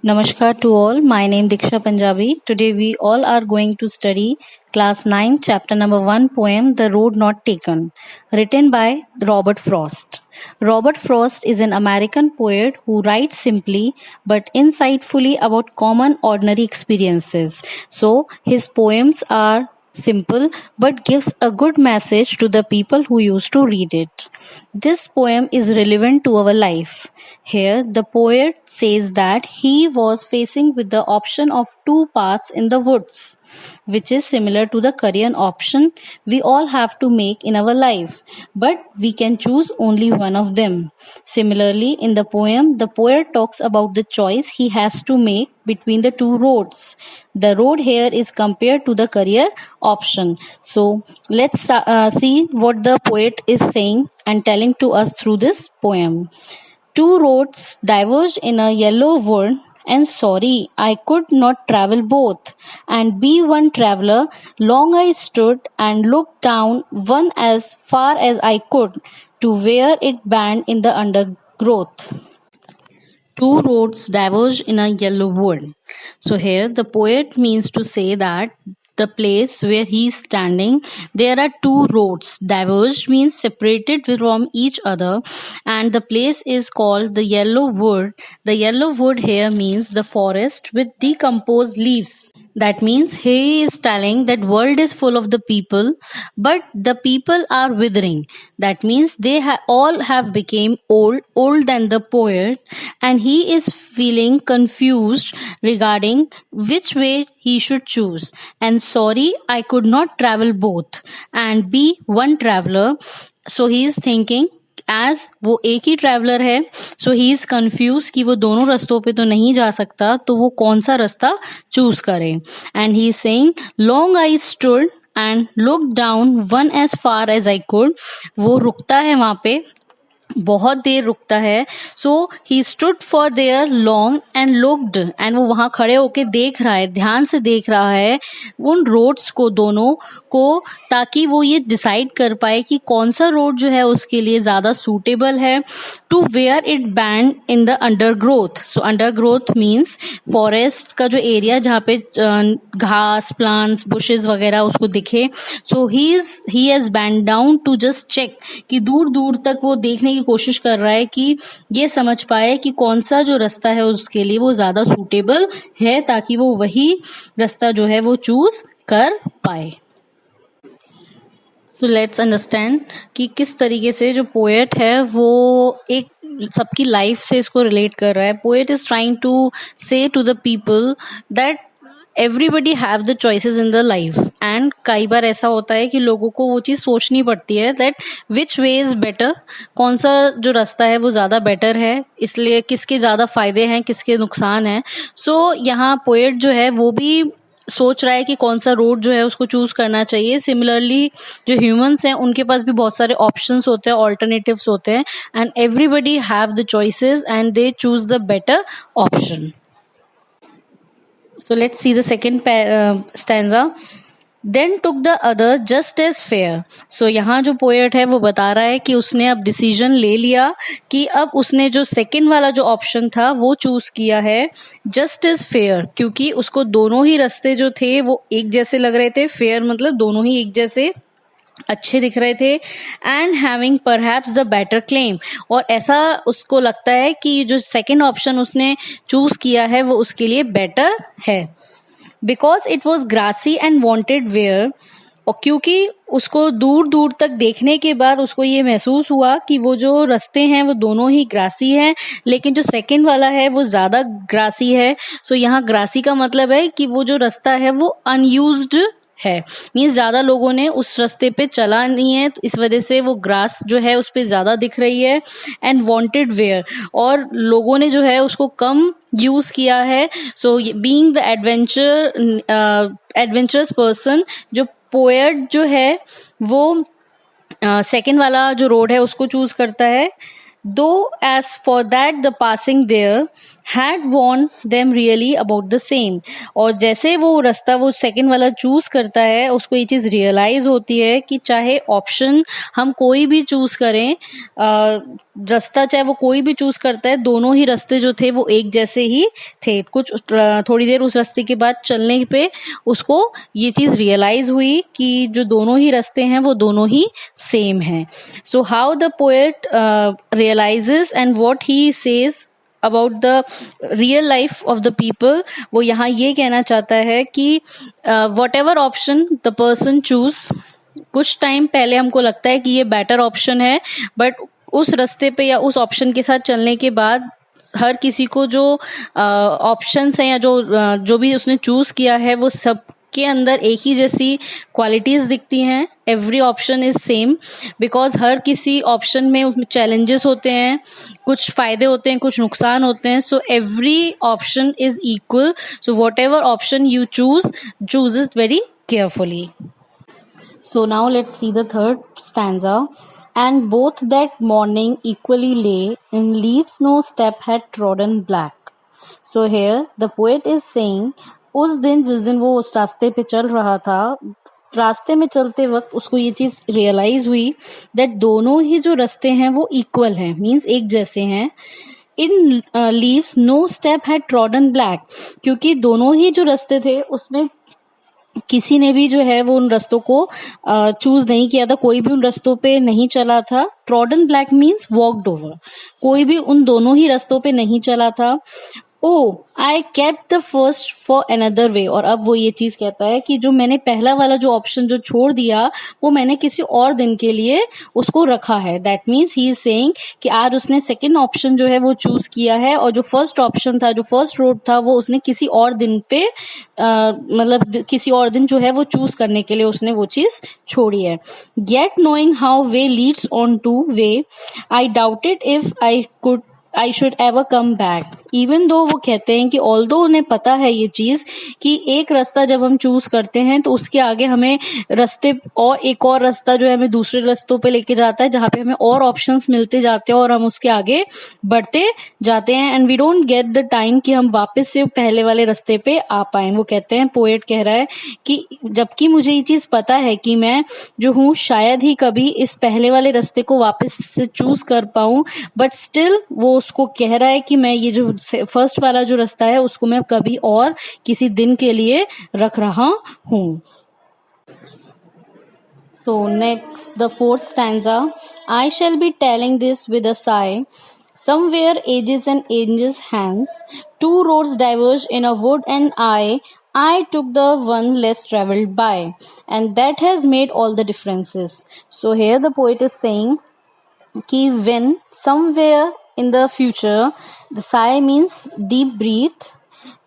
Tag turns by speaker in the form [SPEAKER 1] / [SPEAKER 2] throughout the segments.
[SPEAKER 1] Namaskar to all. My name Diksha Punjabi. Today we all are going to study class 9 chapter number 1 poem The Road Not Taken, written by Robert Frost. Robert Frost is an American poet who writes simply but insightfully about common ordinary experiences. So his poems are simple but gives a good message to the people who used to read it. This poem is relevant to our life. Here the poet says that he was facing with the option of two paths in the woods, which is similar to the career option we all have to make in our life, but we can choose only one of them. Similarly, in the poem, the poet talks about the choice he has to make between the two roads. The road here is compared to the career option. So let's see what the poet is saying and telling to us through this poem. Two roads diverged in a yellow wood, and sorry, I could not travel both. And be one traveler, long I stood and looked down one as far as I could, to where it bent in the undergrowth. Two roads diverge in a yellow wood. So here the poet means to say that the place where he is standing, there are two roads. Diverged means separated from each other, and the place is called the yellow wood. The yellow wood here means the forest with decomposed leaves. That means he is telling that world is full of the people, but the people are withering. That means they all have become old than the poet, and he is feeling confused regarding which way he should choose. And sorry, I could not travel both and be one traveler. So he is thinking as वो एक ही traveller है, so he is confuse कि वो दोनों रास्तों पे तो नहीं जा सकता, तो वो कौन सा रास्ता चूज करे. And he is saying long I stood and look down one as far as I could. वो रुकता है वहां पे, बहुत देर रुकता है. So he stood for there long and looked, and वो वहां खड़े होके देख रहा है, ध्यान से देख रहा है उन रोड्स को, दोनों को, ताकि वो ये डिसाइड कर पाए कि कौन सा रोड जो है उसके लिए ज्यादा सूटेबल है. To where it bent in the undergrowth. So undergrowth means forest का जो एरिया जहाँ पे घास, प्लांट्स, बुशेस वगैरह उसको दिखे. So he has bend down to just check, कि दूर दूर तक वो देखने की कोशिश कर रहा है कि ये समझ पाए कि कौन सा जो रास्ता है उसके लिए वो ज्यादा सूटेबल है, ताकि वो वही रास्ता जो है वो चूज कर पाए. सो लेट्स अंडरस्टैंड कि किस तरीके से जो पोएट है वो एक सबकी लाइफ से इसको रिलेट कर रहा है. Poet is trying to say to the people that everybody have the choices in the life, and कई बार ऐसा होता है कि लोगों को वो चीज़ सोचनी पड़ती है that which way is better, कौन सा जो रास्ता है वो ज़्यादा बेटर है, इसलिए किसके ज़्यादा फायदे हैं, किसके नुकसान हैं. सो यहाँ पोएट जो है वो भी सोच रहा है कि कौन सा रोड जो है उसको चूज करना चाहिए. सिमिलरली जो ह्यूमंस हैं उनके पास भी बहुत सारे ऑप्शंस होते हैं, ऑल्टरनेटिव्स होते हैं, and everybody have the choices and they choose the better option. So let's see the second stanza. Then took the other just as fair. So यहाँ जो पोएट है वो बता रहा है कि उसने अब डिसीजन ले लिया कि अब उसने जो सेकंड वाला जो ऑप्शन था वो चूज किया है जस्ट एज फेयर, क्योंकि उसको दोनों ही रास्ते जो थे वो एक जैसे लग रहे थे. फेयर मतलब दोनों ही एक जैसे अच्छे दिख रहे थे. And having perhaps the better claim, और ऐसा उसको लगता है कि जो सेकंड ऑप्शन उसने चूज किया है वो उसके लिए बेटर है. Because it was grassy and wanted wear, और क्योंकि उसको दूर दूर तक देखने के बाद उसको ये महसूस हुआ कि वो जो रास्ते हैं वो दोनों ही ग्रासी हैं, लेकिन जो सेकंड वाला है वो ज्यादा ग्रासी है. सो यहाँ ग्रासी का मतलब है कि वो जो रास्ता है वो अनयूज्ड है, मीन्स ज्यादा लोगों ने उस रास्ते पे चला नहीं है, तो इस वजह से वो ग्रास जो है उस पे ज्यादा दिख रही है. एंड वांटेड वेयर, और लोगों ने जो है उसको कम यूज किया है. So being the adventurous person, जो पोएट जो है वो सेकंड वाला जो रोड है उसको चूज करता है. Though as for that the passing there had warned them really about the same. और जैसे वो रास्ता वो सेकंड वाला चूज करता है, उसको ये चीज रियलाइज होती है कि चाहे ऑप्शन हम कोई भी चूज करें, रास्ता चाहे वो कोई भी चूज करता है, दोनों ही रास्ते जो थे वो एक जैसे ही थे. कुछ थोड़ी देर उस रास्ते के बाद चलने पे उसको ये चीज रियलाइज हुई कि जो दोनों ही रास्ते हैं वो दोनों ही सेम हैं. So how the poet realises and what he says about the real life of the people, वो यहाँ ये कहना चाहता है कि whatever option the person choose, कुछ टाइम पहले हमको लगता है कि ये बेटर ऑप्शन है, बट उस रास्ते पे या उस ऑप्शन के साथ चलने के बाद हर किसी को जो ऑप्शंस हैं या जो भी उसने चूज किया है वो सब के अंदर एक ही जैसी क्वालिटीज दिखती हैं. Every option is same because हर किसी ऑप्शन में उसमें चैलेंजेस होते हैं, कुछ फायदे होते हैं, कुछ नुकसान होते हैं. So every option is equal. So what ever option you choose it very carefully. So now let's see the third stanza. And both that morning equally lay, in leaves no step had trodden black. So here the poet is saying, उस दिन जिस दिन वो उस रास्ते पे चल रहा था, रास्ते में चलते वक्त उसको ये चीज रियलाइज हुई दैट दोनों ही जो रास्ते हैं वो इक्वल हैं, मीन्स एक जैसे हैं. In leaves no step had trodden black, क्योंकि दोनों ही जो रास्ते थे उसमें किसी ने भी जो है वो उन रास्तों को चूज नहीं किया था, कोई भी उन रास्तों पे नहीं चला था. Trodden black means walked over, कोई भी उन दोनों ही रास्तों पे नहीं चला था. Oh I kept the first for another way, और अब वो ये चीज कहता है कि जो मैंने पहला वाला जो ऑप्शन जो छोड़ दिया वो मैंने किसी और दिन के लिए उसको रखा है. That means he is saying कि आज उसने सेकंड ऑप्शन जो है वो चूज किया है, और जो फर्स्ट ऑप्शन था, जो फर्स्ट रोड था, वो उसने किसी और दिन पे मतलब किसी और दिन जो है वो चूज करने के लिए उसने वो चीज छोड़ी है. Yet knowing how way leads on to way, I doubted if I should ever come back. Even though वो कहते हैं कि ऑल्दो उन्हें पता है ये चीज कि एक रास्ता जब हम चूज करते हैं तो उसके आगे हमें रास्ते और एक और रास्ता जो है हमें दूसरे रास्तों पे लेके जाता है, जहाँ पे हमें और ऑप्शंस मिलते जाते हैं और हम उसके आगे बढ़ते जाते हैं. And we don't get the time कि हम वापस से पहले वाले रास्ते पे आ पाए. वो कहते हैं, पोएट कह रहा है कि जबकि मुझे ये चीज पता है कि मैं जो हूँ शायद ही कभी इस पहले वाले रास्ते को वापस से चूज कर पाऊं, बट स्टिल वो उसको कह रहा है कि मैं ये जो फर्स्ट वाला जो रास्ता है उसको मैं कभी और किसी दिन के लिए रख रहा हूं. So next, the fourth stanza. I shall be telling this with a sigh. Somewhere ages and ages hence, two roads diverge in a wood, and I took the one less traveled by, and that has made all the differences. So here the poet is saying कि when somewhere in the future, the sigh means deep breath,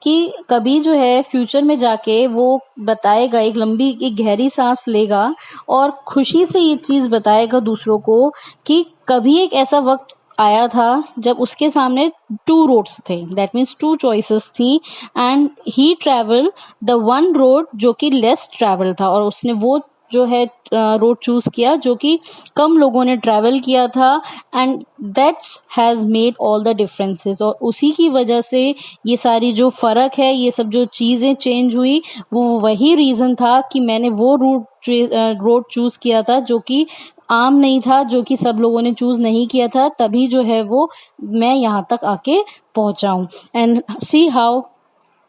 [SPEAKER 1] कि कभी जो है future में जाके वो बताएगा, एक लंबी एक गहरी सांस लेगा और खुशी से ये चीज बताएगा दूसरों को कि कभी एक ऐसा वक्त आया था जब उसके सामने टू रोड्स थे, दैट मीन्स टू चॉइसेस थी, and he travel the one road जो कि लेस ट्रेवल था, और उसने वो जो है रोड चूज किया जो कि कम लोगों ने ट्रैवल किया था. And that has made all the differences, और उसी की वजह से ये सारी जो फर्क है, ये सब जो चीजें चेंज हुई, वो वही रीजन था कि मैंने वो रोड चूज किया था जो कि आम नहीं था, जो कि सब लोगों ने चूज नहीं किया था, तभी जो है वो मैं यहाँ तक आके पहुंचा हूं. And see how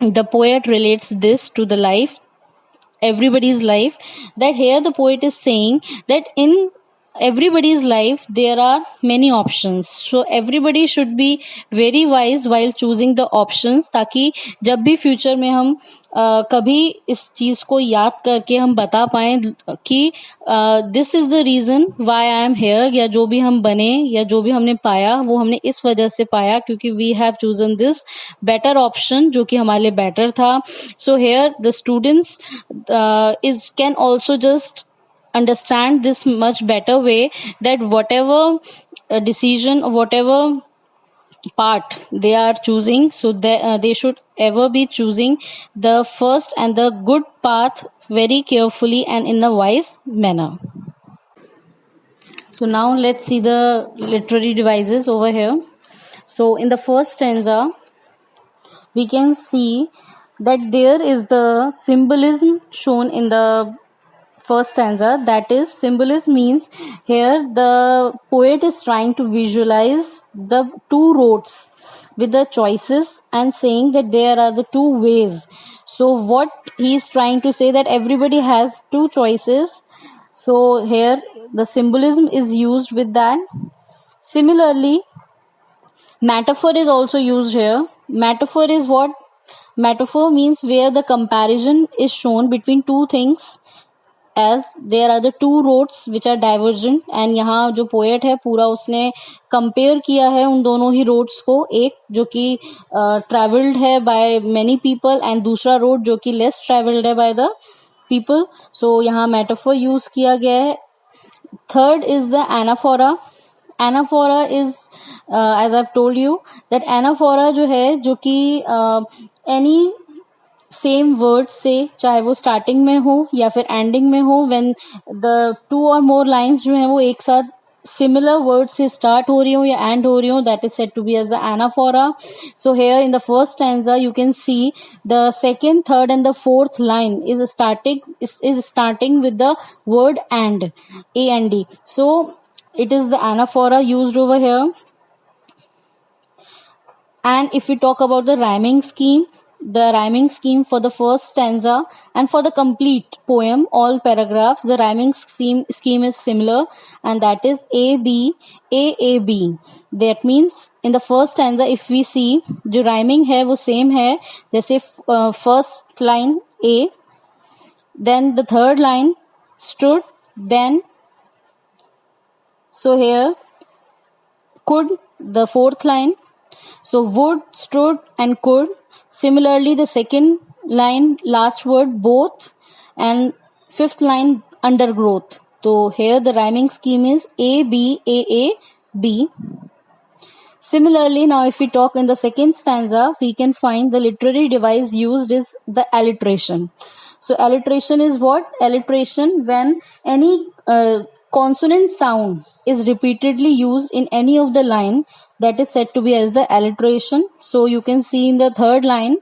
[SPEAKER 1] the poet relates this to the life, everybody's life, that here the poet is saying that in everybody's life there are many options, so everybody should be very wise while choosing the options, ताकि जब भी future में हम कभी इस चीज को याद करके हम बता पाए कि this is the reason why I am here, या जो भी हम बने या जो भी हमने पाया वो हमने इस वजह से पाया क्योंकि we have chosen this better option जो कि हमारे लिए बेटर था. So here the students is can also just understand this much better way, that whatever decision or whatever part they are choosing, so they should ever be choosing the first and the good path very carefully and in a wise manner. So now let's see the literary devices over here. So in the first stanza, we can see that there is the symbolism shown in the first stanza. That is, symbolism means here the poet is trying to visualize the two roads with the choices and saying that there are the two ways. So what he is trying to say, that everybody has two choices. So here the symbolism is used with that. Similarly, metaphor is also used here. Metaphor is what? Metaphor means where the comparison is shown between two things, as there are the two roads which are divergent, and यहाँ जो poet है पूरा उसने compare किया है उन दोनों ही roads को, एक जो कि ट्रेवल्ड है बाय मेनी पीपल एंड दूसरा रोड जो कि लेस ट्रेवल्ड है बाय द पीपल. सो यहाँ मेटाफोर यूज किया गया है. Third is the anaphora. Anaphora is as I told you that anaphora जो है जो कि एनी सेम वर्ड से, चाहे वो स्टार्टिंग में हो या फिर एंडिंग में हो, व्हेन द टू और मोर लाइंस जो हैं वो एक साथ सिमिलर वर्ड से स्टार्ट हो रही हो या एंड हो रही हो, that is said to be as the anaphora. So here in the first stanza you can see the second, third and the fourth line is starting with the word and, A-N-D. So it is the anaphora used over here. And if we talk about the rhyming scheme for the first stanza and for the complete poem, all paragraphs, the rhyming scheme is similar, and that is A B A A B. That means in the first stanza if we see, जो rhyming है वो same है. जैसे first line A, then the third line stood, then so here could, the fourth line, so would, stood and could. Similarly the second line last word both, and fifth line undergrowth. So here the rhyming scheme is A B A A B. Similarly, now if we talk in the second stanza, we can find the literary device used is the alliteration. So alliteration is what? Alliteration when any consonant sound is repeatedly used in any of the line, that is said to be as the alliteration. So you can see in the third line,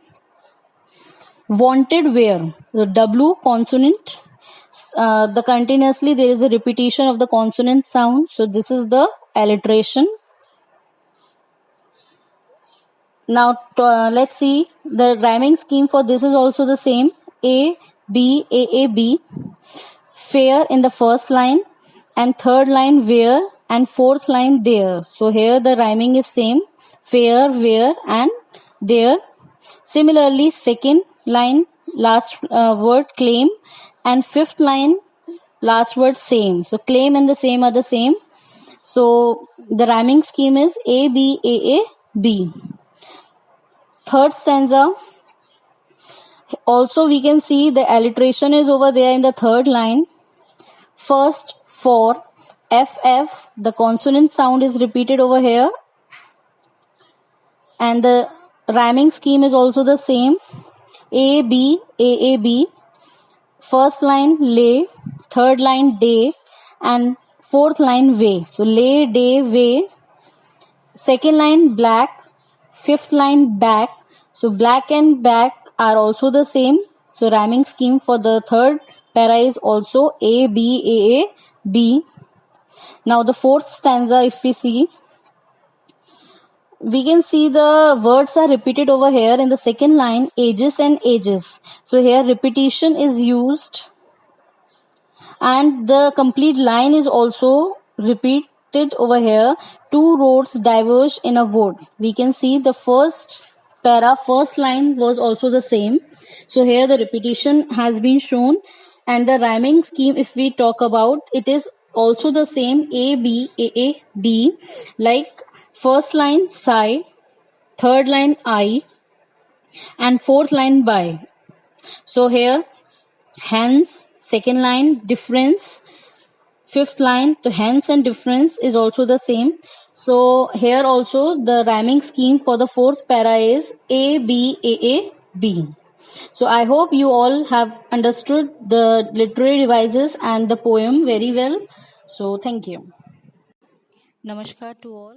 [SPEAKER 1] wanted where, the W consonant, the continuously there is a repetition of the consonant sound, so this is the alliteration. Now let's see the rhyming scheme for this is also the same. A B A A B. Fair in the first line, and third line where, and fourth line there. So here the rhyming is same, fair, where and there. Similarly second line last word claim, and fifth line last word same. So claim and the same are the same. So the rhyming scheme is A B A A B. Third stanza also we can see the alliteration is over there in the third line. First for, FF, the consonant sound is repeated over here, and the rhyming scheme is also the same. A B A A B. First line lay, third line day, and fourth line way. So lay, day, way. Second line black, fifth line back. So black and back are also the same. So rhyming scheme for the third para is also A B A A B. Now the fourth stanza if we see, we can see the words are repeated over here in the second line, ages and ages. So here repetition is used, and the complete line is also repeated over here. Two roads diverge in a wood. We can see the first para, first line was also the same. So here the repetition has been shown, and the rhyming scheme if we talk about, it is also the same, A B A A B. Like first line sigh, third line I, and fourth line by. So here hence, second line difference, fifth line to hence and difference is also the same. So here also the rhyming scheme for the fourth para is A B A A B. So I hope you all have understood the literary devices and the poem very well. So thank you. Namaskar to all.